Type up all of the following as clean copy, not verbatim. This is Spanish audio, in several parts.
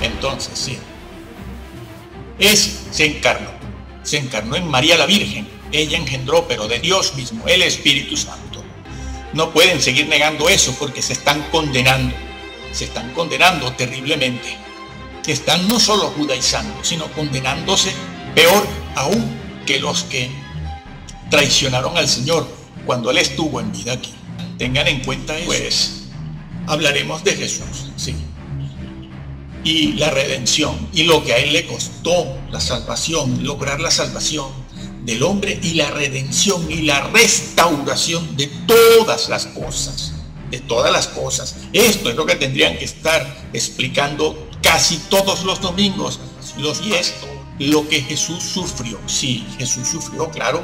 Entonces, sí, se encarnó en María la Virgen. Ella engendró, pero de Dios mismo, el Espíritu Santo. No pueden seguir negando eso porque se están condenando terriblemente. Están no solo judaizando, sino condenándose peor aún que los que traicionaron al Señor cuando Él estuvo en vida aquí. Tengan en cuenta eso. Pues hablaremos de Jesús, sí, y la redención, y lo que a Él le costó la salvación, lograr la salvación del hombre, y la redención y la restauración de todas las cosas, Esto es lo que tendrían que estar explicando casi todos los domingos, y es lo que Jesús sufrió. Sí, Jesús sufrió, claro,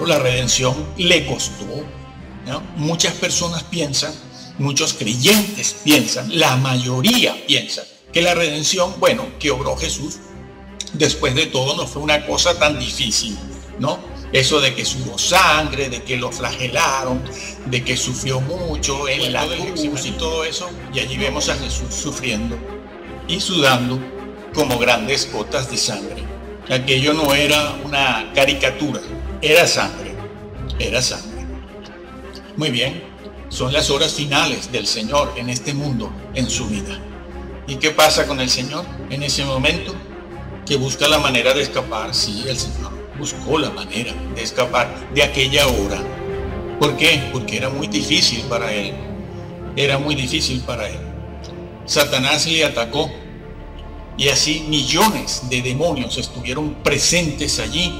la redención le costó, ¿no? Muchas personas piensan, muchos creyentes piensan, la mayoría piensan que la redención, bueno, que obró Jesús, después de todo no fue una cosa tan difícil, ¿no? Eso de que sudó sangre, de que lo flagelaron, de que sufrió mucho en la cruz y todo eso, y allí vemos a Jesús sufriendo y sudando como grandes gotas de sangre. Aquello no era una caricatura, era sangre. Muy bien, son las horas finales del Señor en este mundo, en su vida. ¿Y qué pasa con el Señor en ese momento? Que busca la manera de escapar. Sí, el Señor buscó la manera de escapar de aquella hora. ¿Por qué? Porque era muy difícil para Él. Satanás le atacó, y así millones de demonios estuvieron presentes allí,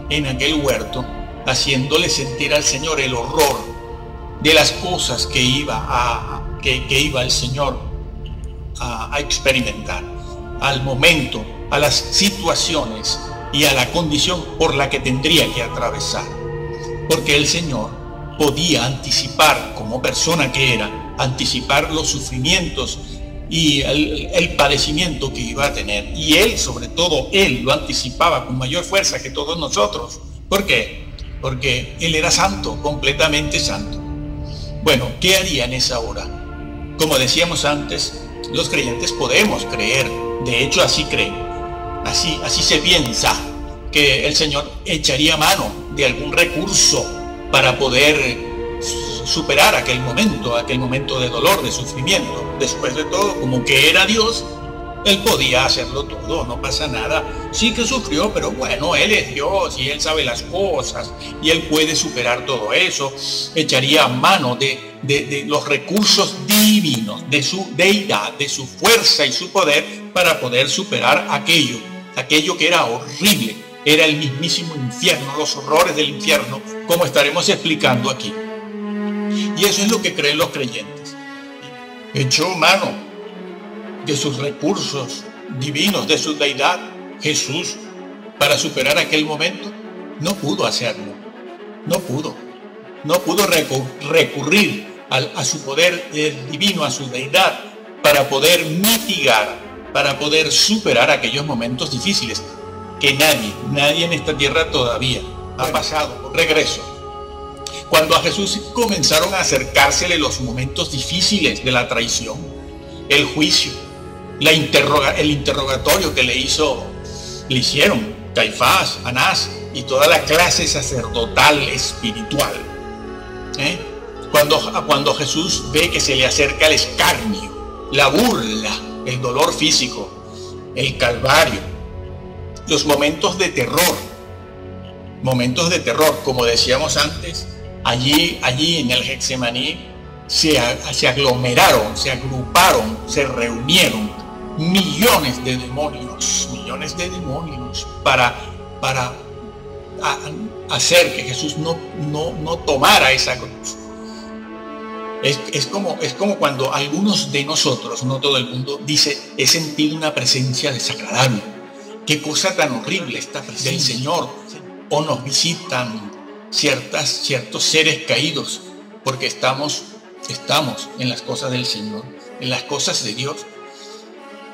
en aquel huerto, haciéndole sentir al Señor el horror de las cosas que iba el Señor a experimentar, al momento, a las situaciones y a la condición por la que tendría que atravesar. Porque el Señor podía anticipar, como persona que era, anticipar los sufrimientos y el padecimiento que iba a tener. Y Él, sobre todo, Él lo anticipaba con mayor fuerza que todos nosotros. ¿Por qué? Porque Él era santo, completamente santo. Bueno, ¿qué haría en esa hora? Como decíamos antes, los creyentes podemos creer, de hecho así creen, así se piensa, que el Señor echaría mano de algún recurso para poder superar aquel momento de dolor, de sufrimiento. Después de todo, como que era Dios, Él podía hacerlo todo, no pasa nada. Sí que sufrió, pero bueno, Él es Dios y Él sabe las cosas y Él puede superar todo eso. Echaría mano de los recursos divinos, de su deidad, de su fuerza y su poder para poder superar aquello que era horrible. Era el mismísimo infierno, los horrores del infierno, como estaremos explicando aquí. Y eso es lo que creen los creyentes. Echó mano de sus recursos divinos, de su deidad, Jesús, para superar aquel momento. No pudo hacerlo. No pudo recurrir a su poder divino, a su deidad, para poder mitigar, para poder superar aquellos momentos difíciles que nadie en esta tierra todavía ha pasado por regreso. Cuando a Jesús comenzaron a acercársele los momentos difíciles de la traición, el juicio, el interrogatorio que le hicieron Caifás, Anás y toda la clase sacerdotal espiritual. Cuando Jesús ve que se le acerca el escarnio, la burla, el dolor físico, el calvario, los momentos de terror, como decíamos antes, allí en el Getsemaní se aglomeraron, se agruparon, se reunieron millones de demonios para hacer que Jesús no tomara esa cruz. Es como cuando algunos de nosotros, no todo el mundo, dice: he sentido una presencia desagradable. Qué cosa tan horrible esta presencia del Señor. O nos visitan ciertos seres caídos porque estamos Estamos en las cosas del Señor, en las cosas de Dios.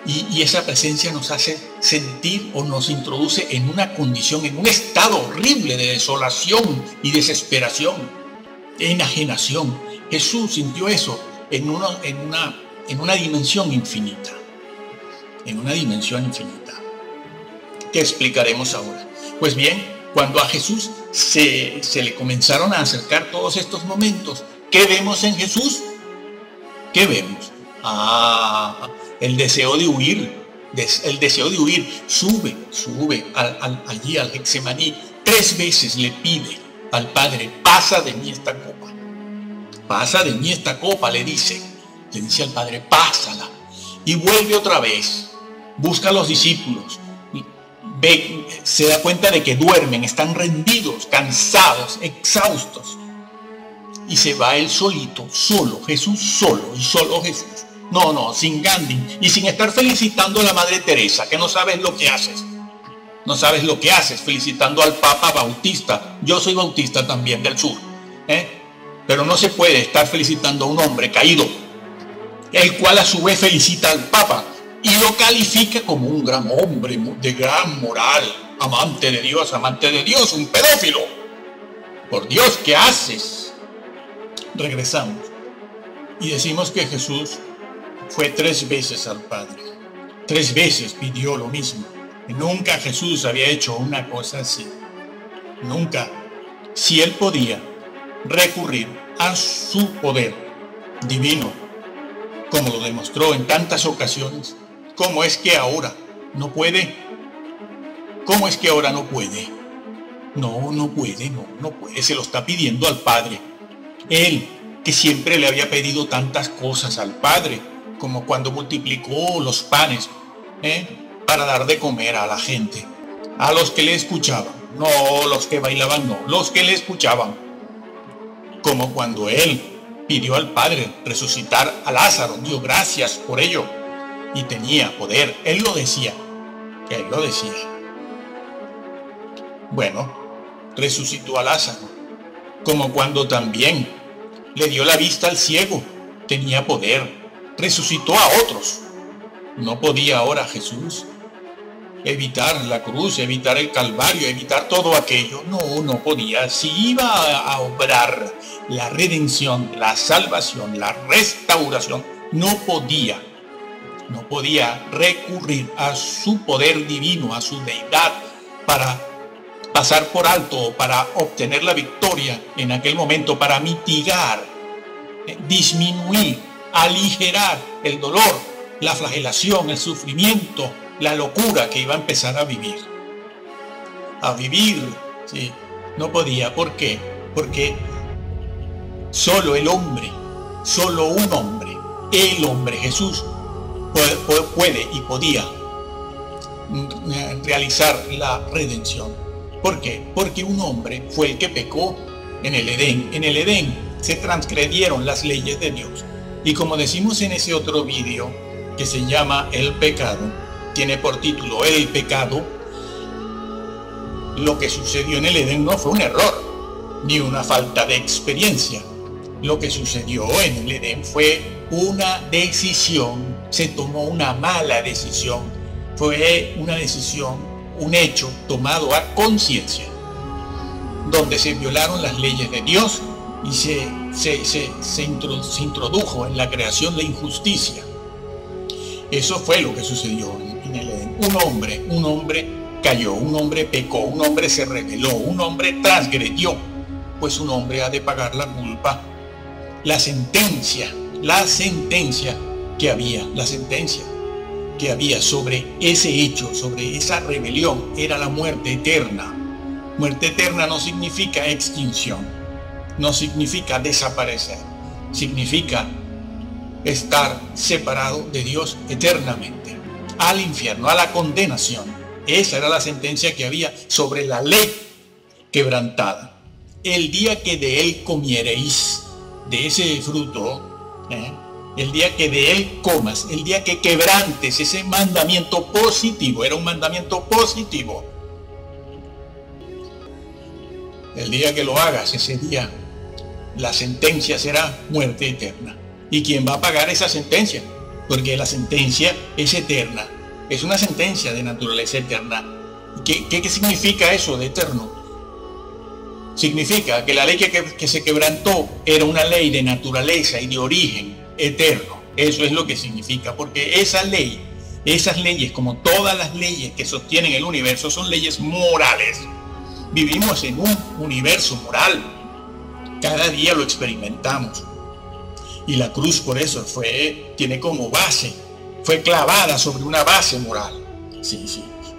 Y esa presencia nos hace sentir o nos introduce en una condición, en un estado horrible de desolación y desesperación, enajenación. Jesús sintió eso en una dimensión infinita. En una dimensión infinita. ¿Qué explicaremos ahora? Pues bien, cuando a Jesús se le comenzaron a acercar todos estos momentos, ¿qué vemos en Jesús? ¿Qué vemos? El deseo de huir. El deseo de huir. Sube allí al Getsemaní. 3 veces le pide al Padre: pasa de mí esta copa. Pasa de mí esta copa, le dice al Padre, pásala. Y vuelve otra vez. Busca a los discípulos. Se da cuenta de que duermen, están rendidos, cansados, exhaustos. Y se va él solito, solo, Jesús solo, y solo Jesús. No, sin Gandhi y sin estar felicitando a la Madre Teresa, que no sabes lo que haces. No sabes lo que haces felicitando al Papa Bautista. Yo soy bautista también del sur. Pero no se puede estar felicitando a un hombre caído, el cual a su vez felicita al Papa y lo califica como un gran hombre de gran moral, amante de Dios, un pedófilo. Por Dios, ¿qué haces? Regresamos y decimos que Jesús fue 3 veces al Padre. 3 veces pidió lo mismo. Nunca Jesús había hecho una cosa así. Nunca. Si él podía recurrir a su poder divino, como lo demostró en tantas ocasiones, ¿cómo es que ahora no puede? ¿Cómo es que ahora no puede? No puede. Se lo está pidiendo al Padre. Él, que siempre le había pedido tantas cosas al Padre, como cuando multiplicó los panes para dar de comer a la gente, a los que le escuchaban, no los que bailaban, no, los que le escuchaban. Como cuando él pidió al Padre resucitar a Lázaro, dio gracias por ello y tenía poder. Él lo decía. Bueno, resucitó a Lázaro. Como cuando también le dio la vista al ciego, tenía poder. Resucitó a otros. ¿No podía ahora Jesús evitar la cruz, evitar el Calvario, evitar todo aquello? No podía. Si iba a obrar la redención, la salvación, la restauración, no podía recurrir a su poder divino, a su deidad, para pasar por alto, para obtener la victoria en aquel momento, para mitigar, disminuir, aligerar el dolor, la flagelación, el sufrimiento, la locura que iba a empezar a vivir. Sí, no podía. ¿Por qué? Porque solo un hombre, el hombre Jesús, puede y podía realizar la redención. ¿Por qué? Porque un hombre fue el que pecó en el Edén. En el Edén se transgredieron las leyes de Dios. Y como decimos en ese otro vídeo que se llama El Pecado, tiene por título El Pecado, lo que sucedió en el Edén no fue un error, ni una falta de experiencia. Lo que sucedió en el Edén fue una decisión, se tomó una mala decisión, fue una decisión, un hecho tomado a conciencia, donde se violaron las leyes de Dios y se introdujo en la creación la injusticia. Eso fue lo que sucedió en el Edén. Un hombre cayó, un hombre pecó, un hombre se rebeló, un hombre transgredió. Pues un hombre ha de pagar la culpa, la sentencia que había sobre ese hecho, sobre esa rebelión, era la muerte eterna. Muerte eterna no significa extinción, no significa desaparecer, significa estar separado de Dios eternamente, al infierno, a la condenación. Esa era la sentencia que había sobre la ley quebrantada. El día que de él comiereis, de ese fruto, el día que de él comas, el día que quebrantes ese mandamiento positivo, era un mandamiento positivo. El día que lo hagas, ese día la sentencia será muerte eterna. ¿Y quién va a pagar esa sentencia? Porque la sentencia es eterna, es una sentencia de naturaleza eterna. ¿Qué significa eso de eterno? Significa que la ley que se quebrantó era una ley de naturaleza y de origen eterno. Eso es lo que significa, porque esa ley, esas leyes, como todas las leyes que sostienen el universo, son leyes morales. Vivimos en un universo moral. Cada día lo experimentamos. Y la cruz por eso tiene como base, fue clavada sobre una base moral. Sí.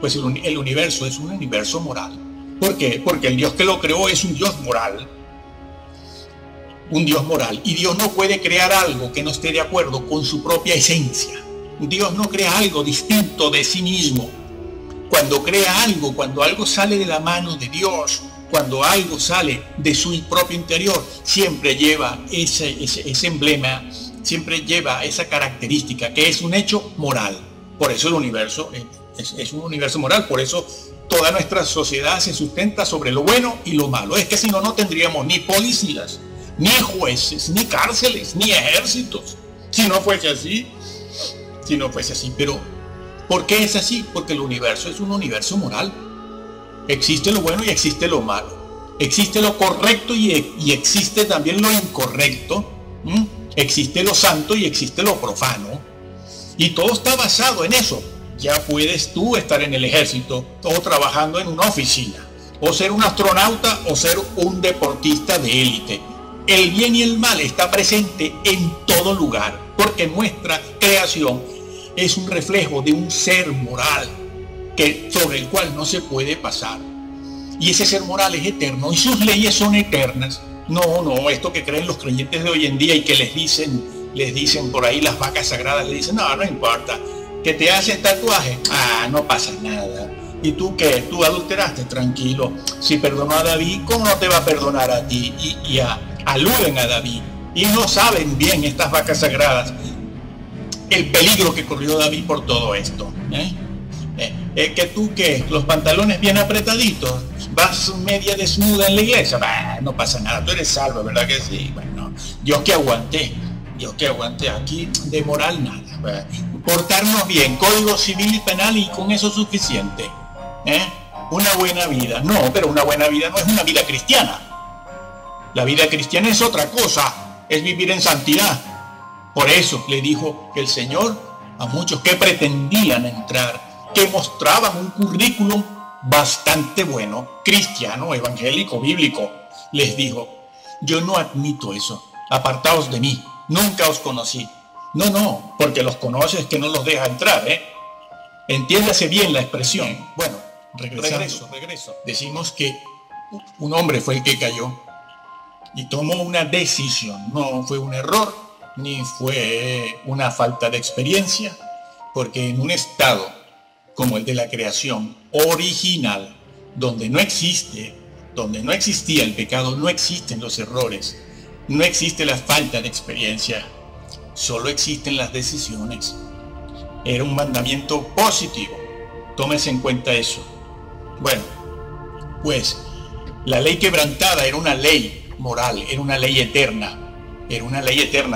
Pues el universo es un universo moral. ¿Por qué? Porque el Dios que lo creó es un Dios moral. Un Dios moral. Y Dios no puede crear algo que no esté de acuerdo con su propia esencia. Dios no crea algo distinto de sí mismo. Cuando crea algo, cuando algo sale de la mano de Dios, cuando algo sale de su propio interior, siempre lleva ese emblema, siempre lleva esa característica, que es un hecho moral. Por eso el universo es un universo moral, por eso toda nuestra sociedad se sustenta sobre lo bueno y lo malo. Es que si no, no tendríamos ni policías, ni jueces, ni cárceles, ni ejércitos. Si no fuese así. Pero ¿por qué es así? Porque el universo es un universo moral. Existe lo bueno y existe lo malo. Existe lo correcto y existe también lo incorrecto. Existe lo santo y existe lo profano. Y todo está basado en eso. Ya puedes tú estar en el ejército o trabajando en una oficina, o ser un astronauta o ser un deportista de élite. El bien y el mal está presente en todo lugar, porque nuestra creación es un reflejo de un ser moral sobre el cual no se puede pasar. Y ese ser moral es eterno y sus leyes son eternas. No, esto que creen los creyentes de hoy en día y que les dicen por ahí las vacas sagradas, les dicen, no importa, que te haces tatuaje, no pasa nada. ¿Y tú qué? ¿Tú adulteraste? Tranquilo. Si perdonó a David, ¿cómo no te va a perdonar a ti? Y aluden a David. Y no saben bien estas vacas sagradas el peligro que corrió David por todo esto. Que tú qué, los pantalones bien apretaditos, vas media desnuda en la iglesia, no pasa nada, tú eres salvo, ¿verdad que sí? Bueno, yo que aguanté aquí de moral nada. Portarnos bien, código civil y penal, y con eso es suficiente. Una buena vida. No, pero una buena vida no es una vida cristiana. La vida cristiana es otra cosa, es vivir en santidad. Por eso le dijo el Señor a muchos que pretendían entrar, que mostraban un currículum bastante bueno, cristiano, evangélico, bíblico. Les dijo, yo no admito eso, apartaos de mí, nunca os conocí. No, porque los conoces que no los deja entrar, Entiéndase bien la expresión. Bueno, regreso. Decimos que un hombre fue el que cayó y tomó una decisión. No fue un error, ni fue una falta de experiencia, porque en un estado como el de la creación original, donde no existía el pecado, no existen los errores, no existe la falta de experiencia, solo existen las decisiones. Era un mandamiento positivo, tómese en cuenta eso. Bueno, pues la ley quebrantada era una ley moral, era una ley eterna,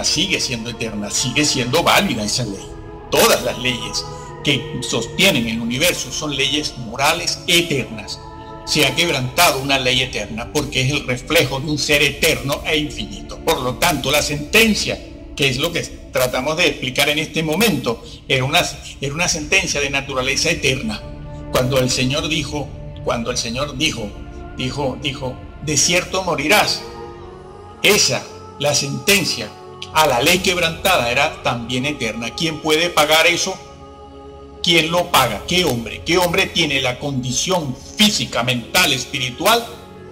sigue siendo eterna, sigue siendo válida esa ley. Todas las leyes que sostienen el universo son leyes morales eternas. Se ha quebrantado una ley eterna porque es el reflejo de un ser eterno e infinito. Por lo tanto, la sentencia, que es lo que tratamos de explicar en este momento, era una sentencia de naturaleza eterna. Cuando el Señor dijo, de cierto morirás. La sentencia a la ley quebrantada era también eterna. ¿Quién puede pagar eso? ¿Quién lo paga? ¿Qué hombre? ¿Qué hombre tiene la condición física, mental, espiritual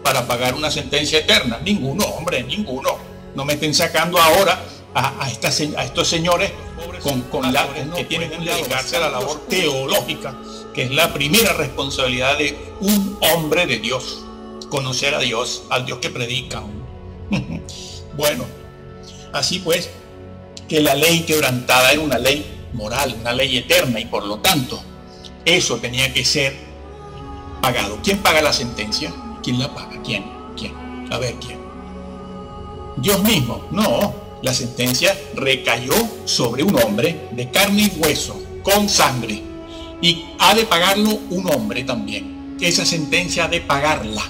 para pagar una sentencia eterna? Ninguno, hombre, ninguno. No me estén sacando ahora a estos señores que tienen que dedicarse a la labor teológica, que es la primera responsabilidad de un hombre de Dios. Conocer a Dios, al Dios que predica. Bueno, así pues, que la ley quebrantada era una ley moral, una ley eterna, y por lo tanto, eso tenía que ser pagado. ¿Quién paga la sentencia? ¿Quién la paga? ¿Quién? A ver, ¿quién? Dios mismo. No, la sentencia recayó sobre un hombre de carne y hueso, con sangre, y ha de pagarlo un hombre también. Esa sentencia ha de pagarla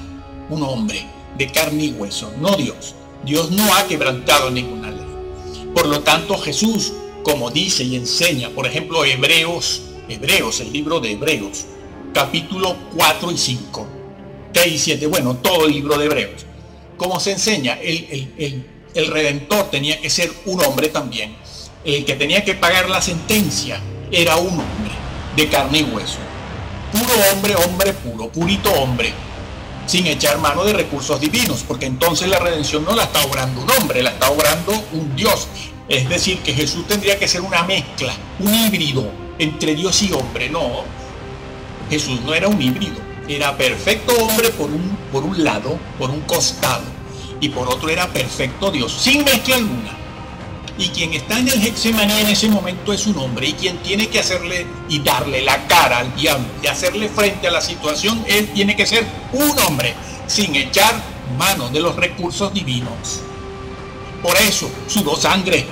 un hombre de carne y hueso, no Dios. Dios no ha quebrantado ninguna ley. Por lo tanto, Jesús, como dice y enseña, por ejemplo, Hebreos, el libro de Hebreos, capítulo 4 y 5, 6 y 7, bueno, todo el libro de Hebreos, como se enseña, el Redentor tenía que ser un hombre también. El que tenía que pagar la sentencia era un hombre de carne y hueso. Puro hombre, hombre puro, purito hombre, sin echar mano de recursos divinos, porque entonces la redención no la está obrando un hombre, la está obrando un Dios. Es decir, que Jesús tendría que ser una mezcla, un híbrido entre Dios y hombre. No, Jesús no era un híbrido, era perfecto hombre por un lado, por un costado, y por otro era perfecto Dios, sin mezcla alguna. Y quien está en el Getsemaní en ese momento es un hombre, y quien tiene que hacerle y darle la cara al diablo y hacerle frente a la situación, él tiene que ser un hombre, sin echar mano de los recursos divinos. Por eso sudó sangre,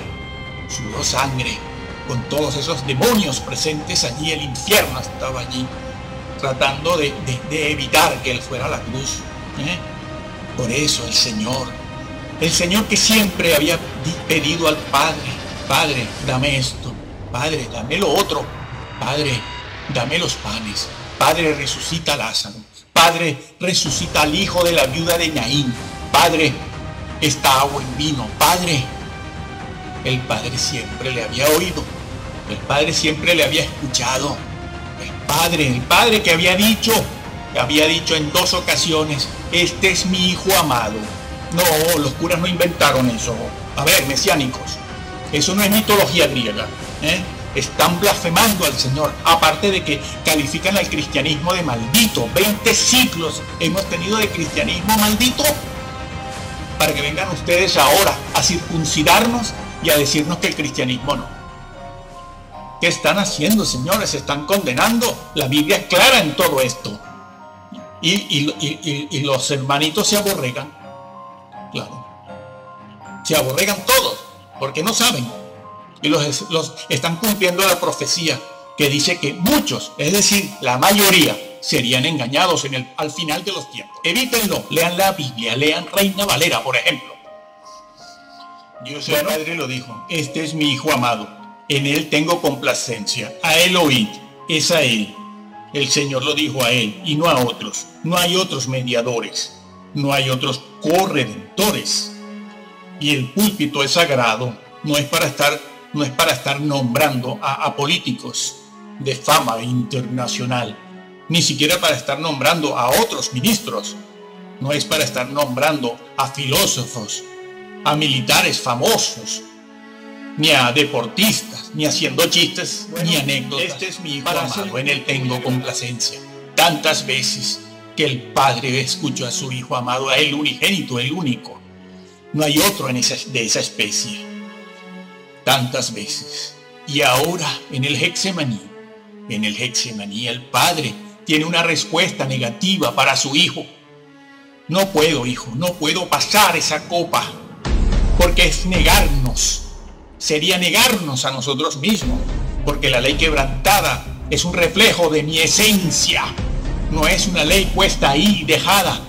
con todos esos demonios presentes allí. El infierno estaba allí, tratando de evitar que él fuera a la cruz. Por eso el Señor que siempre había pedido al Padre: Padre, dame esto, Padre, dame lo otro, Padre, dame los panes, Padre, resucita a Lázaro, Padre, resucita al hijo de la viuda de Naín, Padre, esta agua en vino, Padre. El Padre siempre le había oído, el Padre siempre le había escuchado. El Padre que había dicho en 2 ocasiones: este es mi Hijo amado. No, los curas no inventaron eso. A ver, mesiánicos, eso no es mitología griega. Están blasfemando al Señor, aparte de que califican al cristianismo de maldito. 20 siglos hemos tenido de cristianismo maldito, para que vengan ustedes ahora a circuncidarnos y a decirnos que el cristianismo no. ¿Qué están haciendo, señores? Están condenando. La Biblia es clara en todo esto. Y los hermanitos se aborregan. Claro. Se aborregan todos, porque no saben. Y los están cumpliendo la profecía que dice que muchos, es decir, la mayoría, serían engañados al final de los tiempos. Evítenlo, lean la Biblia, lean Reina Valera, por ejemplo. Dios el Padre lo dijo: este es mi Hijo amado, en él tengo complacencia, a él oíd, es a él. El Señor lo dijo a él y no a otros. No hay otros mediadores, no hay otros corredentores. Y el púlpito es sagrado, no es para estar nombrando a políticos de fama internacional, ni siquiera para estar nombrando a otros ministros, no es para estar nombrando a filósofos, a militares famosos, ni a deportistas, ni haciendo chistes, ni anécdotas. Este es mi Hijo amado, en él tengo complacencia. Tantas veces que el Padre escuchó a su Hijo amado, a él unigénito, el único. No hay otro de esa especie. Tantas veces. Y ahora en el Getsemaní, el Padre tiene una respuesta negativa para su Hijo. No puedo, Hijo, no puedo pasar esa copa, porque es negarnos. Sería negarnos a nosotros mismos, porque la ley quebrantada es un reflejo de mi esencia. No es una ley puesta ahí, dejada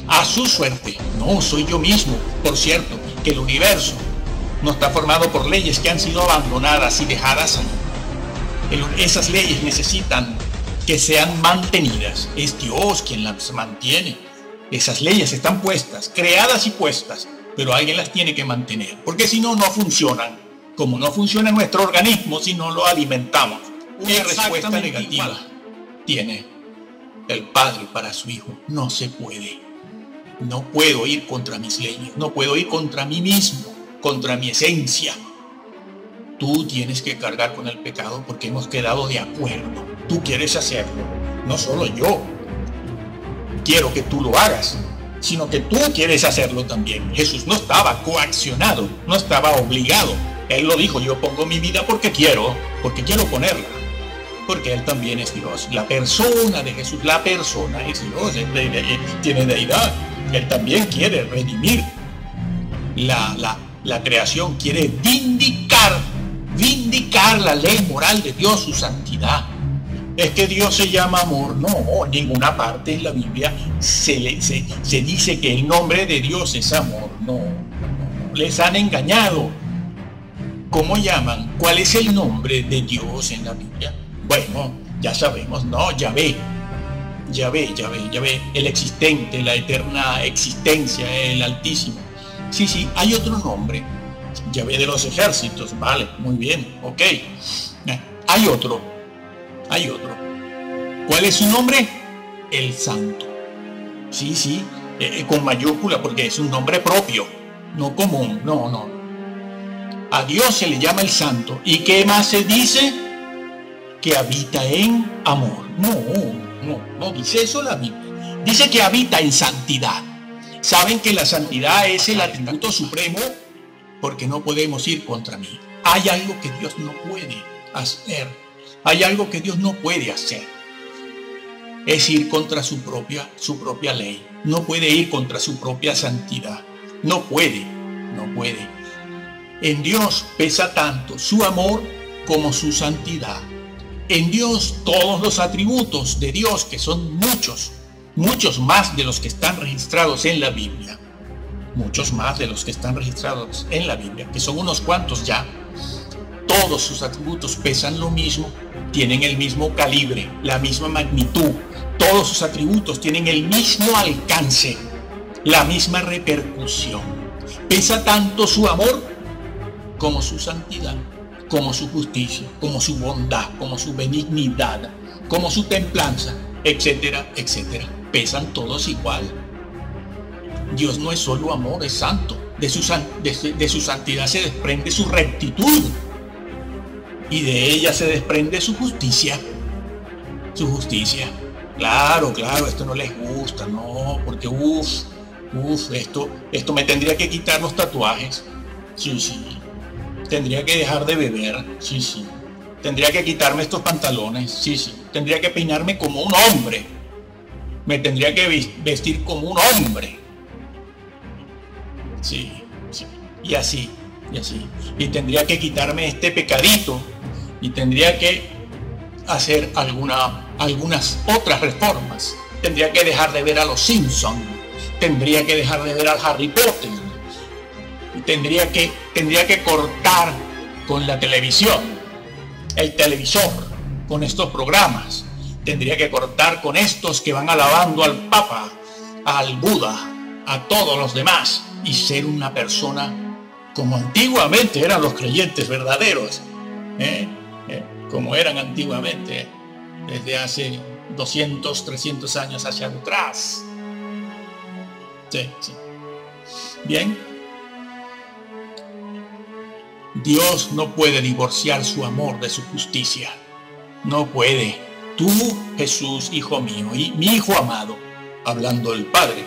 a su suerte. No, soy yo mismo. Por cierto, que el universo no está formado por leyes que han sido abandonadas y dejadas ahí. Esas leyes necesitan que sean mantenidas. Es Dios quien las mantiene. Esas leyes están puestas, creadas y puestas, pero alguien las tiene que mantener, porque si no, no funcionan. Como no funciona nuestro organismo si no lo alimentamos. Una respuesta negativa tiene el Padre para su Hijo. No se puede. No puedo ir contra mis leyes, no puedo ir contra mí mismo, contra mi esencia. Tú tienes que cargar con el pecado porque hemos quedado de acuerdo. Tú quieres hacerlo, no solo yo quiero que tú lo hagas, sino que tú quieres hacerlo también. Jesús no estaba coaccionado, no estaba obligado. Él lo dijo: yo pongo mi vida porque quiero ponerla. Porque Él también es Dios. La persona de Jesús, la persona es Dios, tiene deidad. Él también quiere redimir la creación quiere vindicar la ley moral de Dios, su santidad. Es que Dios se llama amor. No, en ninguna parte en la Biblia se dice que el nombre de Dios es amor. No, les han engañado. ¿Cómo llaman? ¿Cuál es el nombre de Dios en la Biblia? Bueno, ya sabemos, ¿no? Yahvé, el existente, la eterna existencia, el Altísimo. Sí, hay otro nombre. Yahvé de los ejércitos, vale, muy bien, ok. Hay otro. ¿Cuál es su nombre? El Santo. Sí, con mayúscula, porque es un nombre propio, no común, no. A Dios se le llama el Santo. ¿Y qué más se dice? Que habita en amor. No dice eso la Biblia. Dice que habita en santidad. ¿Saben que la santidad es el atributo supremo? Porque no podemos ir contra mí. Hay algo que Dios no puede hacer. Hay algo que Dios no puede hacer. Es ir contra su propia ley. No puede ir contra su propia santidad. No puede. En Dios pesa tanto su amor como su santidad. En Dios todos los atributos de Dios, que son muchos más de los que están registrados en la Biblia. Muchos más de los que están registrados en la Biblia, que son unos cuantos ya. Todos sus atributos pesan lo mismo, tienen el mismo calibre, la misma magnitud. Todos sus atributos tienen el mismo alcance, la misma repercusión. Pesa tanto su amor como su santidad, como su justicia, como su bondad, como su benignidad, como su templanza, etcétera. Pesan todos igual. Dios no es solo amor, es santo. De su santidad se desprende su rectitud. Y de ella se desprende su justicia. Claro, esto no les gusta, no, porque esto me tendría que quitar los tatuajes. Sí. Tendría que dejar de beber. Sí. Tendría que quitarme estos pantalones. Sí. Tendría que peinarme como un hombre. Me tendría que vestir como un hombre. Sí. Y así. Y tendría que quitarme este pecadito. Y tendría que hacer algunas otras reformas. Tendría que dejar de ver a los Simpsons. Tendría que dejar de ver al Harry Potter. Tendría que cortar con la televisión, el televisor, con estos programas. Tendría que cortar con estos que van alabando al Papa, al Buda, a todos los demás, y ser una persona como antiguamente eran los creyentes verdaderos, como eran antiguamente, desde hace 200, 300 años hacia atrás. Sí. Bien. Dios no puede divorciar su amor de su justicia. No puede. Tú, Jesús, hijo mío, y mi hijo amado, hablando del Padre,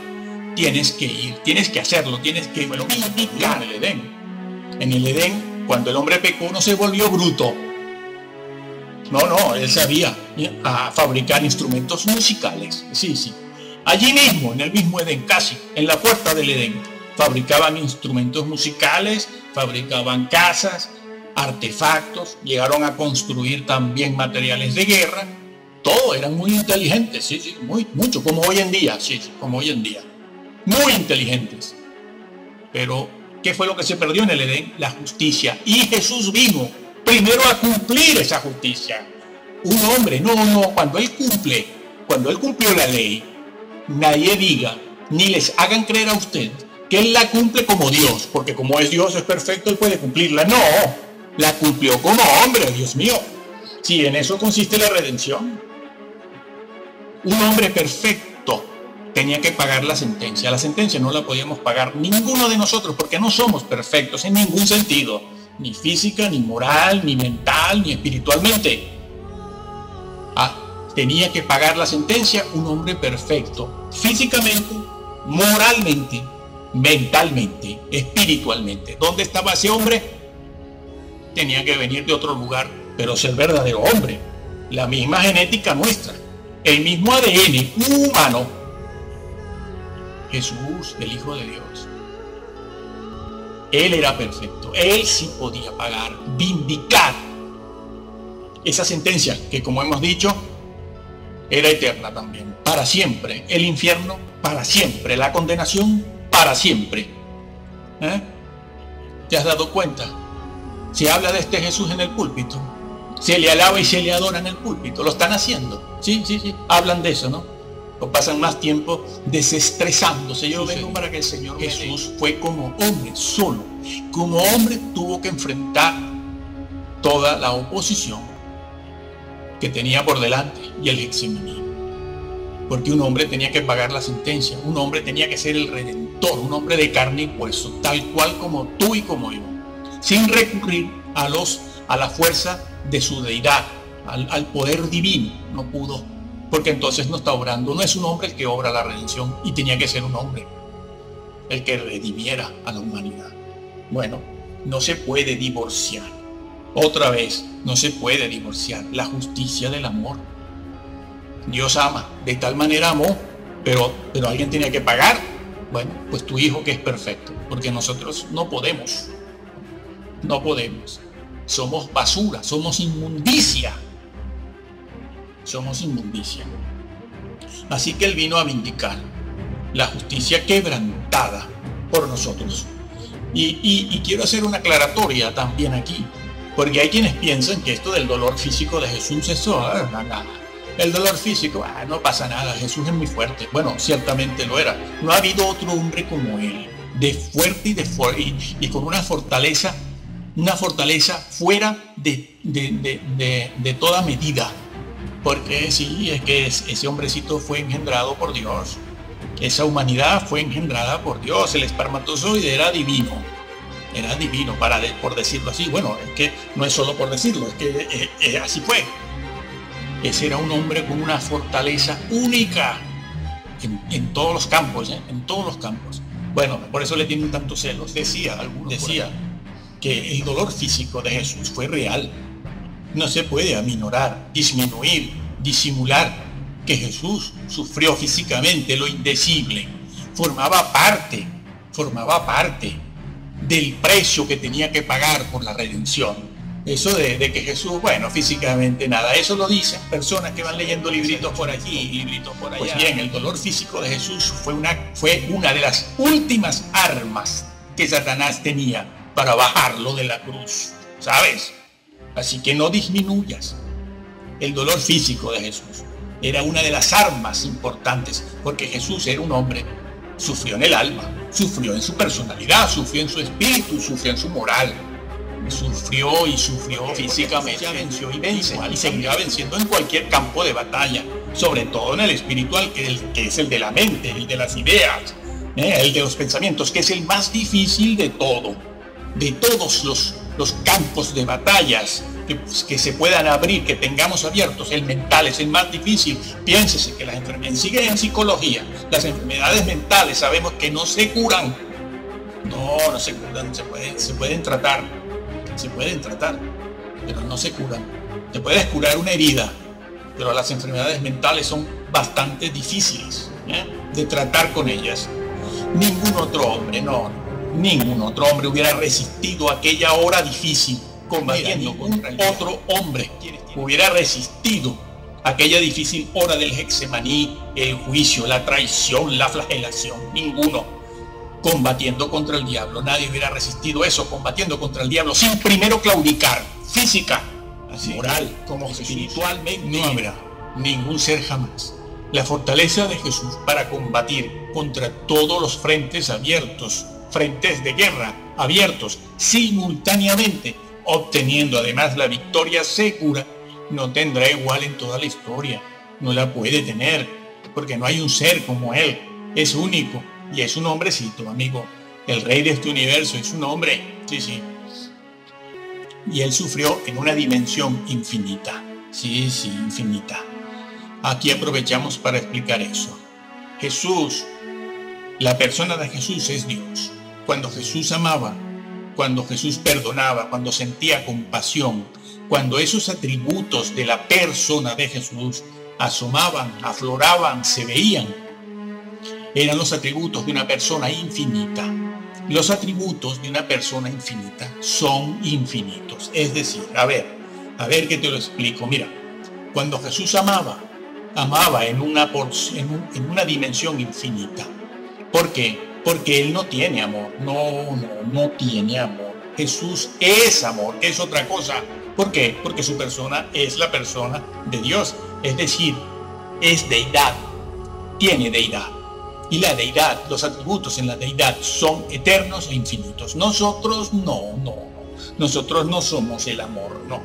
tienes que ir, tienes que hacerlo, tienes que vindicar en el Edén. En el Edén, cuando el hombre pecó, no se volvió bruto. No, él sabía fabricar instrumentos musicales. Sí. Allí mismo, en el mismo Edén, casi, en la puerta del Edén, fabricaban instrumentos musicales, fabricaban casas, artefactos, llegaron a construir también materiales de guerra. Todos eran muy inteligentes, sí, mucho, como hoy en día, como hoy en día. Muy inteligentes. Pero, ¿qué fue lo que se perdió en el Edén? La justicia. Y Jesús vino primero a cumplir esa justicia. Un hombre, cuando él cumplió la ley, nadie diga, ni les hagan creer a usted que él la cumple como Dios, porque como es Dios, es perfecto, él puede cumplirla. No, la cumplió como hombre, Dios mío. Sí, en eso consiste la redención. Un hombre perfecto tenía que pagar la sentencia. La sentencia no la podíamos pagar ninguno de nosotros, porque no somos perfectos en ningún sentido, ni física, ni moral, ni mental, ni espiritualmente. Tenía que pagar la sentencia un hombre perfecto, físicamente, moralmente, mentalmente, espiritualmente. ¿Dónde estaba ese hombre? Tenía que venir de otro lugar, pero ser verdadero hombre. La misma genética nuestra, el mismo ADN humano. Jesús, el Hijo de Dios. Él era perfecto. Él sí podía pagar, vindicar esa sentencia que, como hemos dicho, era eterna también, para siempre. El infierno, para siempre. La condenación, para siempre. ¿Te has dado cuenta? Se habla de este Jesús en el púlpito. Se le alaba y se le adora en el púlpito. Lo están haciendo. Sí. Hablan de eso, ¿no? O pasan más tiempo desestresándose. Yo vengo para que el Señor Jesús fue como hombre, solo. Como hombre tuvo que enfrentar toda la oposición que tenía por delante y el Getsemaní. Porque un hombre tenía que pagar la sentencia. Un hombre tenía que ser el redentor. Un hombre de carne y hueso, tal cual como tú y como yo. Sin recurrir a la fuerza de su deidad, al poder divino. No pudo, porque entonces no está obrando. No es un hombre el que obra la redención, y tenía que ser un hombre el que redimiera a la humanidad. Bueno, no se puede divorciar. Otra vez, no se puede divorciar la justicia del amor. Dios ama, de tal manera amó, pero alguien tenía que pagar. Bueno, pues tu hijo, que es perfecto, porque nosotros no podemos. Somos basura, somos inmundicia. Así que Él vino a vindicar la justicia quebrantada por nosotros. Y quiero hacer una aclaratoria también aquí, porque hay quienes piensan que esto del dolor físico de Jesús, eso, nada. El dolor físico, no pasa nada, Jesús es muy fuerte. Bueno, ciertamente lo era. No ha habido otro hombre como Él, de fuerte y con una fortaleza fuera de toda medida. Porque sí, es que ese hombrecito fue engendrado por Dios. Esa humanidad fue engendrada por Dios. El espermatozoide era divino, por decirlo así. Bueno, es que no es solo por decirlo, es que así fue. Ese era un hombre con una fortaleza única en todos los campos, en todos los campos. Bueno, por eso le tienen tantos celos. Decía que el dolor físico de Jesús fue real. No se puede aminorar, disminuir, disimular que Jesús sufrió físicamente lo indecible. Formaba parte del precio que tenía que pagar por la redención. Eso de que Jesús, bueno, físicamente nada, eso lo dicen personas que van leyendo libritos por aquí, libritos por allá. Pues bien, el dolor físico de Jesús fue una de las últimas armas que Satanás tenía para bajarlo de la cruz, ¿sabes? Así que no disminuyas. El dolor físico de Jesús era una de las armas importantes, porque Jesús era un hombre, sufrió en el alma, sufrió en su personalidad, sufrió en su espíritu, sufrió en su moral. Sufrió físicamente, venció y vence, y seguirá venciendo en cualquier campo de batalla, sobre todo en el espiritual, que es el de la mente, el de las ideas, el de los pensamientos, que es el más difícil de todos los campos de batallas que se puedan abrir, que tengamos abiertos. El mental es el más difícil. Piénsese que las enfermedades, sigue en psicología, las enfermedades mentales sabemos que no se curan. No se curan, se pueden tratar, pero no se curan. Te puedes curar una herida, pero las enfermedades mentales son bastante difíciles de tratar con ellas. Ningún otro hombre hubiera resistido aquella hora difícil combatiendo contra otro hombre. Hubiera resistido aquella difícil hora del Getsemaní, el juicio, la traición, la flagelación. Ninguno. Combatiendo contra el diablo, nadie hubiera resistido eso, combatiendo contra el diablo sin primero claudicar, física, moral, como espiritualmente. No habrá ningún ser jamás la fortaleza de Jesús para combatir contra todos los frentes abiertos, frentes de guerra abiertos simultáneamente, obteniendo además la victoria segura. No tendrá igual en toda la historia, no la puede tener, porque no hay un ser como Él, es único. Y es un hombrecito, amigo. El rey de este universo es un hombre. Sí. Y Él sufrió en una dimensión infinita. Sí, infinita. Aquí aprovechamos para explicar eso. Jesús, la persona de Jesús es Dios. Cuando Jesús amaba, cuando Jesús perdonaba, cuando sentía compasión, cuando esos atributos de la persona de Jesús asomaban, afloraban, se veían, eran los atributos de una persona infinita. Los atributos de una persona infinita son infinitos. Es decir, a ver que te lo explico. Mira, cuando Jesús amaba en una dimensión infinita. ¿Por qué? Porque Él no tiene amor. No tiene amor. Jesús es amor, es otra cosa. ¿Por qué? Porque su persona es la persona de Dios. Es decir, es deidad, tiene deidad. Y la deidad, los atributos en la deidad son eternos e infinitos. Nosotros no. Nosotros no somos el amor, no.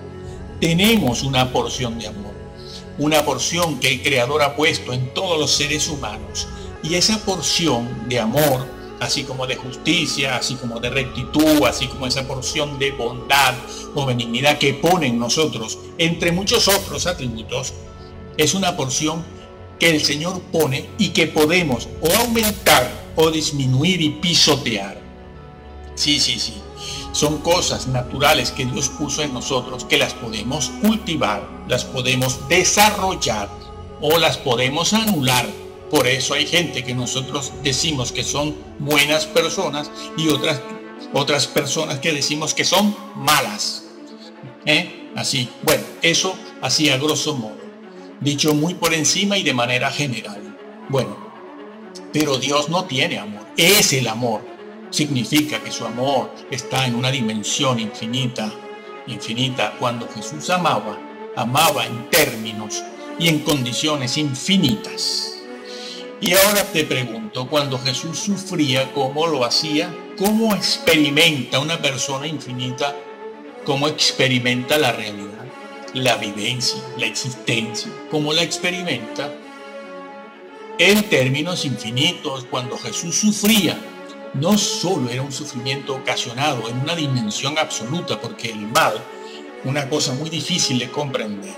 Tenemos una porción de amor. Una porción que el Creador ha puesto en todos los seres humanos. Y esa porción de amor, así como de justicia, así como de rectitud, así como esa porción de bondad o benignidad que pone en nosotros, entre muchos otros atributos, es una porción que el Señor pone y que podemos o aumentar o disminuir y pisotear. Sí. Son cosas naturales que Dios puso en nosotros que las podemos cultivar, las podemos desarrollar o las podemos anular. Por eso hay gente que nosotros decimos que son buenas personas y otras personas que decimos que son malas. Así, bueno, eso así a grosso modo, dicho muy por encima y de manera general. Bueno, pero Dios no tiene amor, es el amor. Significa que su amor está en una dimensión infinita. Cuando Jesús amaba en términos y en condiciones infinitas. Y ahora te pregunto, cuando Jesús sufría, ¿cómo lo hacía? ¿Cómo experimenta una persona infinita? ¿Cómo experimenta la realidad, la vivencia, la existencia? ¿Cómo la experimenta? En términos infinitos, cuando Jesús sufría, no solo era un sufrimiento ocasionado en una dimensión absoluta, porque el mal, una cosa muy difícil de comprender,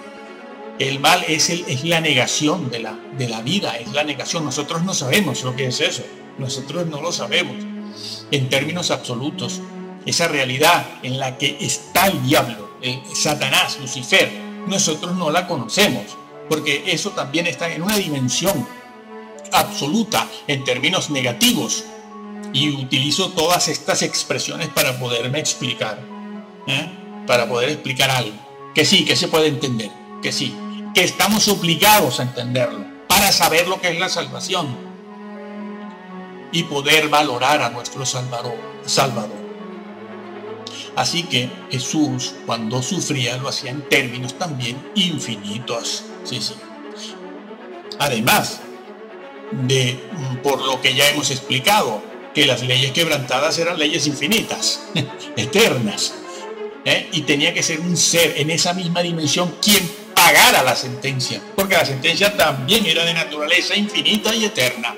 el mal es la negación de la vida, es la negación. Nosotros no sabemos lo que es eso, nosotros no lo sabemos. En términos absolutos, esa realidad en la que está el diablo, Satanás, Lucifer, nosotros no la conocemos, porque eso también está en una dimensión absoluta, en términos negativos. Y utilizo todas estas expresiones para poderme explicar, para poder explicar algo, que sí, que se puede entender, que sí, que estamos obligados a entenderlo, para saber lo que es la salvación y poder valorar a nuestro Salvador. Así que Jesús, cuando sufría, lo hacía en términos también infinitos. Sí. Además de, por lo que ya hemos explicado, que las leyes quebrantadas eran leyes infinitas, eternas, y tenía que ser un ser en esa misma dimensión quien pagara la sentencia, porque la sentencia también era de naturaleza infinita y eterna.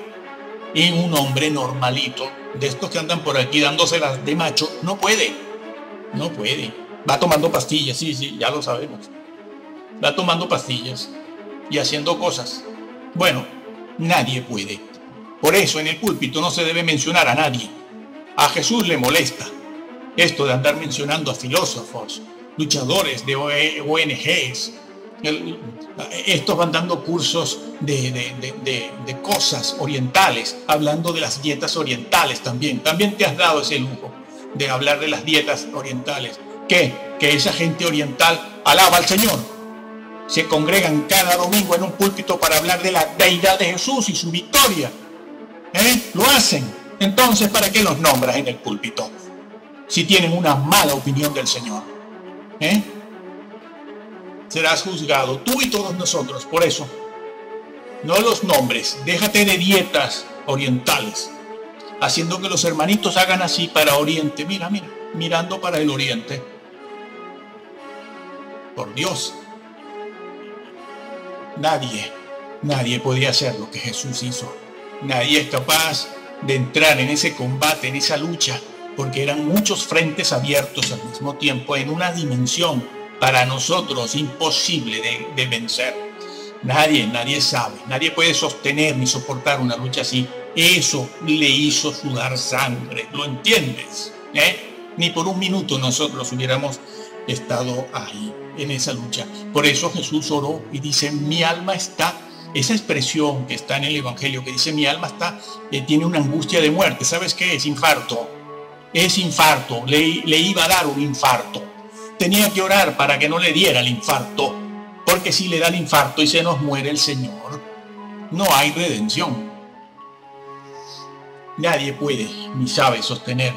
Y un hombre normalito, de estos que andan por aquí dándoselas de macho, no puede, va tomando pastillas, sí, ya lo sabemos, va tomando pastillas y haciendo cosas. Bueno, nadie puede. Por eso en el púlpito no se debe mencionar a nadie. A Jesús le molesta esto de andar mencionando a filósofos, luchadores de ONGs. Estos van dando cursos de cosas orientales, hablando de las dietas orientales también. También te has dado ese lujo de hablar de las dietas orientales. Que esa gente oriental alaba al Señor. Se congregan cada domingo en un púlpito para hablar de la deidad de Jesús y su victoria. Lo hacen. Entonces, ¿para qué los nombras en el púlpito? Si tienen una mala opinión del Señor. Serás juzgado, tú y todos nosotros. Por eso, no los nombres. Déjate de dietas orientales, haciendo que los hermanitos hagan así para Oriente. Mira, mirando para el Oriente. Por Dios. Nadie podía hacer lo que Jesús hizo. Nadie es capaz de entrar en ese combate, en esa lucha, porque eran muchos frentes abiertos al mismo tiempo en una dimensión para nosotros imposible de vencer. Nadie sabe, nadie puede sostener ni soportar una lucha así. Eso le hizo sudar sangre, ¿lo entiendes? Ni por un minuto nosotros hubiéramos estado ahí en esa lucha. Por eso Jesús oró y dice: mi alma está, esa expresión que está en el Evangelio que dice mi alma está, tiene una angustia de muerte. ¿Sabes qué es? Infarto. ese infarto, le iba a dar un infarto. Tenía que orar para que no le diera el infarto, porque si le da el infarto y se nos muere el Señor, no hay redención. Nadie puede ni sabe sostener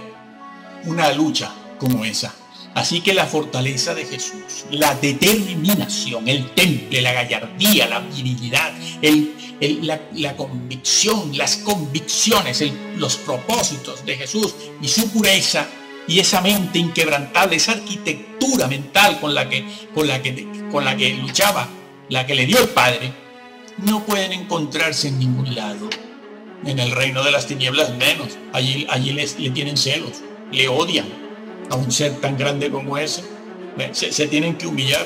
una lucha como esa. Así que la fortaleza de Jesús, la determinación, el temple, la gallardía, la virilidad, la convicción, las convicciones, los propósitos de Jesús y su pureza y esa mente inquebrantable, esa arquitectura mental con la que luchaba, la que le dio el Padre, no pueden encontrarse en ningún lado. En el reino de las tinieblas menos. Allí le tienen celos, le odian a un ser tan grande como ese. Se tienen que humillar,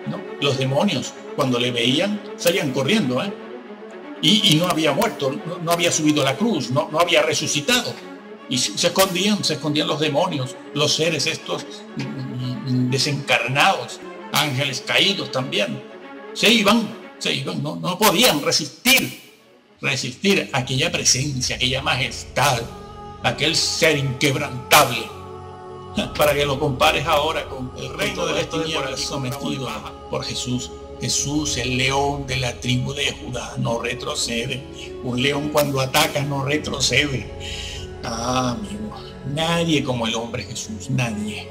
¿no? Los demonios, cuando le veían, salían corriendo, y no había muerto, no había subido a la cruz, no había resucitado. Y se escondían los demonios, los seres estos desencarnados, ángeles caídos también. Se iban, no podían resistir aquella presencia, aquella majestad, aquel ser inquebrantable, para que lo compares ahora con el reino de las tinieblas sometido por Jesús. Jesús, el león de la tribu de Judá, no retrocede. Un león cuando ataca no retrocede. Amigo, nadie como el hombre Jesús, nadie.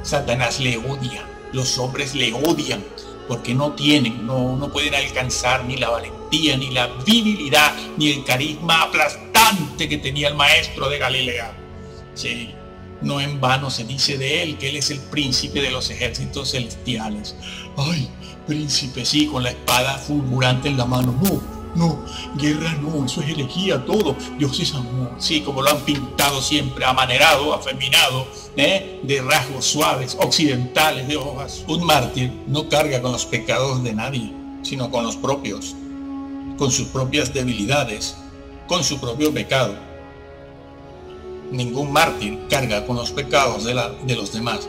Satanás le odia, los hombres le odian, porque no pueden alcanzar ni la valentía, ni la virilidad, ni el carisma aplastante que tenía el maestro de Galilea. Sí, no en vano se dice de él que él es el príncipe de los ejércitos celestiales. Ay, príncipe, sí, con la espada fulgurante en la mano. No, guerra no, eso es herejía todo. Dios es amor. Sí, como lo han pintado siempre, amanerado, afeminado, de rasgos suaves, occidentales, de hojas. Un mártir no carga con los pecados de nadie, sino con los propios, con sus propias debilidades, con su propio pecado. Ningún mártir carga con los pecados de los demás,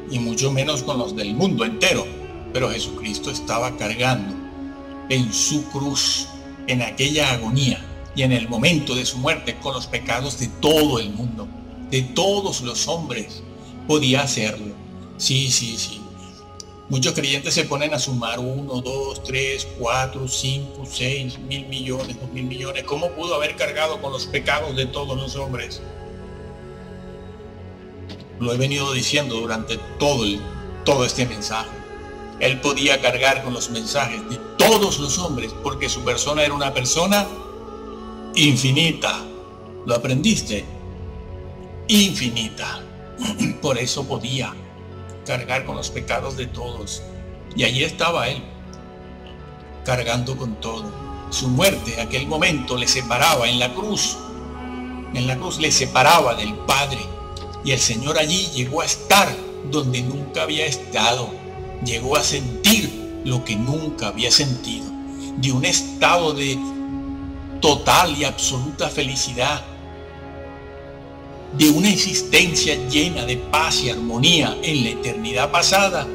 y mucho menos con los del mundo entero. Pero Jesucristo estaba cargando en su cruz, en aquella agonía y en el momento de su muerte, con los pecados de todo el mundo, de todos los hombres. Podía hacerlo. Sí. Muchos creyentes se ponen a sumar 1, 2, 3, 4, 5, 6 mil millones, 2.000 millones. ¿Cómo pudo haber cargado con los pecados de todos los hombres? Lo he venido diciendo durante todo este mensaje. Él podía cargar con los mensajes de todos los hombres, porque su persona era una persona infinita. ¿Lo aprendiste? Infinita. Por eso podía cargar con los pecados de todos. Y allí estaba él, cargando con todo. Su muerte en aquel momento le separaba en la cruz. En la cruz le separaba del Padre. Y el Señor allí llegó a estar donde nunca había estado. Llegó a sentir lo que nunca había sentido, de un estado de total y absoluta felicidad, de una existencia llena de paz y armonía en la eternidad pasada.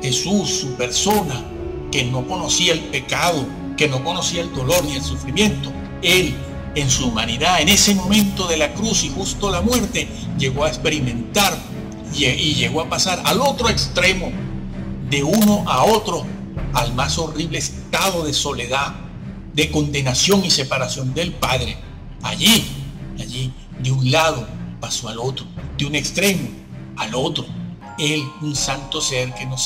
Jesús, su persona, que no conocía el pecado, que no conocía el dolor ni el sufrimiento, él, en su humanidad, en ese momento de la cruz y justo la muerte, llegó a experimentar y llegó a pasar al otro extremo, de uno a otro, al más horrible estado de soledad, de condenación y separación del Padre. Allí, de un lado pasó al otro, de un extremo al otro. Él, un santo ser que no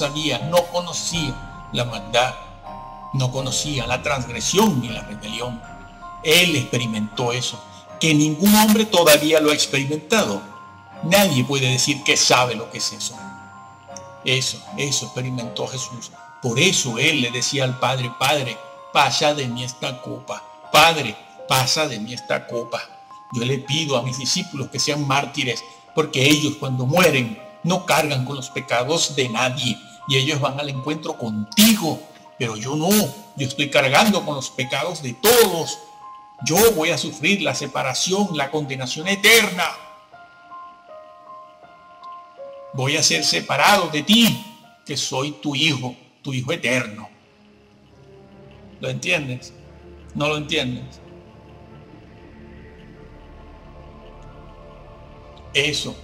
conocía la maldad, no conocía la transgresión ni la rebelión. Él experimentó eso, que ningún hombre todavía lo ha experimentado. Nadie puede decir que sabe lo que es eso. Eso experimentó Jesús. Por eso él le decía al Padre: Padre, pasa de mí esta copa. Padre, pasa de mí esta copa. Yo le pido a mis discípulos que sean mártires, porque ellos cuando mueren no cargan con los pecados de nadie, y ellos van al encuentro contigo. Pero yo no, yo estoy cargando con los pecados de todos. Yo voy a sufrir la separación, la condenación eterna. Voy a ser separado de ti, que soy tu hijo eterno. ¿Lo entiendes? ¿No lo entiendes? Eso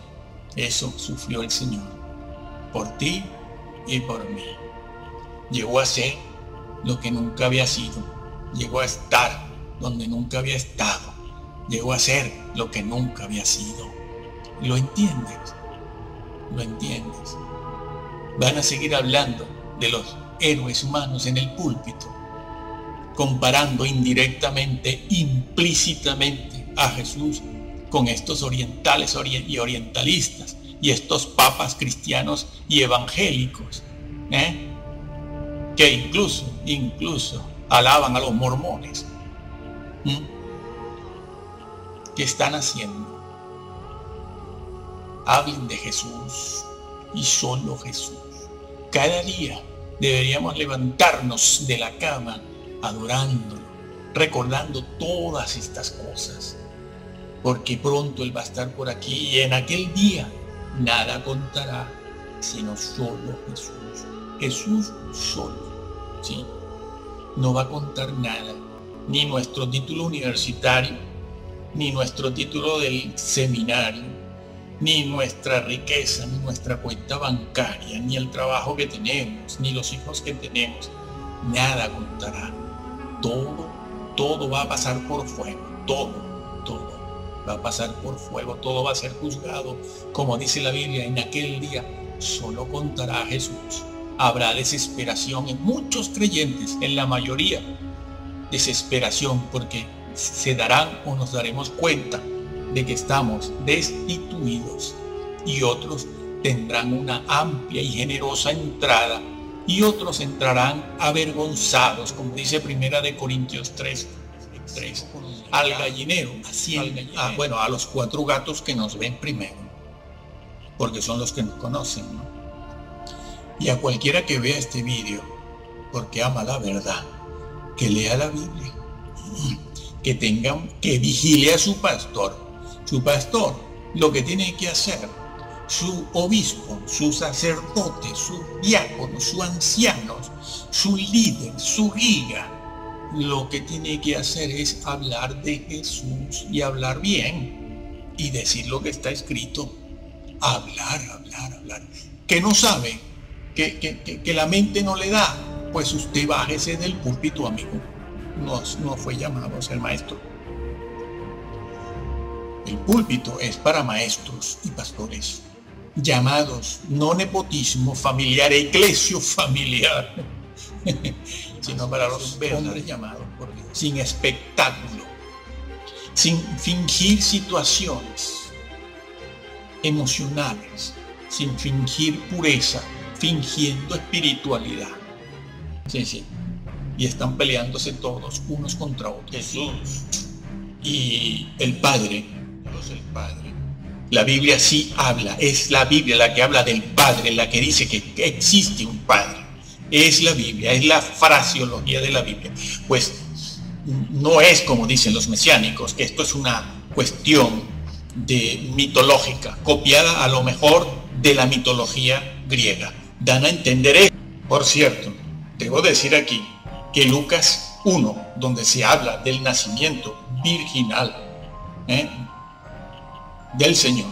sufrió el Señor por ti y por mí. Llegó a ser lo que nunca había sido. Llegó a estar donde nunca había estado. Llegó a ser lo que nunca había sido. ¿Lo entiendes? ¿Lo entiendes? Van a seguir hablando de los héroes humanos en el púlpito, comparando indirectamente, implícitamente a Jesús con estos orientales y orientalistas y estos papas cristianos y evangélicos, que incluso alaban a los mormones. ¿Qué están haciendo? Hablen de Jesús y solo Jesús. Cada día deberíamos levantarnos de la cama adorándolo, recordando todas estas cosas, porque pronto Él va a estar por aquí y en aquel día nada contará sino solo Jesús. Jesús solo, ¿sí? No va a contar nada, ni nuestro título universitario, ni nuestro título del seminario, ni nuestra riqueza, ni nuestra cuenta bancaria, ni el trabajo que tenemos, ni los hijos que tenemos. Nada contará. Todo va a pasar por fuego. Todo va a pasar por fuego. Todo va a ser juzgado. Como dice la Biblia, en aquel día solo contará Jesús. Habrá desesperación en muchos creyentes, en la mayoría. Desesperación porque se darán o nos daremos cuenta de que estamos destituidos, y otros tendrán una amplia y generosa entrada, y otros entrarán avergonzados, como dice Primera de Corintios 3, al gallinero, a los 4 gatos que nos ven primero, porque son los que nos conocen, ¿no? Y a cualquiera que vea este vídeo porque ama la verdad, que lea la Biblia, que vigile a su pastor. Su pastor, lo que tiene que hacer, su obispo, su sacerdote, su diácono, su anciano, su líder, su guía, lo que tiene que hacer es hablar de Jesús y hablar bien y decir lo que está escrito. Hablar. Que no sabe, que la mente no le da, pues usted bájese del púlpito, amigo. No fue llamado a ser maestro. El púlpito es para maestros y pastores, llamados, no nepotismo familiar, eclesio familiar, sino para los hombres llamados por Dios, sin espectáculo, sin fingir situaciones emocionales, sin fingir pureza, fingiendo espiritualidad. Sí. Y están peleándose todos unos contra otros. Jesús y el Padre. La Biblia sí habla, es la Biblia la que habla del Padre, la que dice que existe un Padre. Es la Biblia, es la fraseología de la Biblia. Pues no es como dicen los mesiánicos, que esto es una cuestión mitológica, copiada a lo mejor de la mitología griega. Dan a entender eso. Por cierto, debo decir aquí que Lucas 1, donde se habla del nacimiento virginal, del Señor,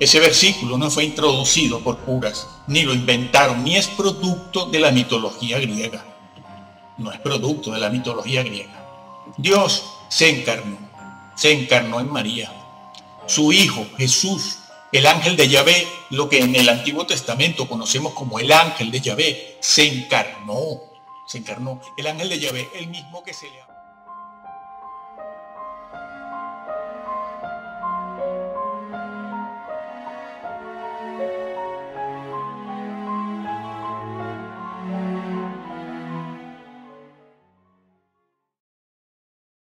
ese versículo no fue introducido por curas, ni lo inventaron, ni es producto de la mitología griega. No es producto de la mitología griega. Dios se encarnó en María. Su Hijo, Jesús, el ángel de Yahvé, lo que en el Antiguo Testamento conocemos como el ángel de Yahvé, se encarnó. El ángel de Yahvé, el mismo que se le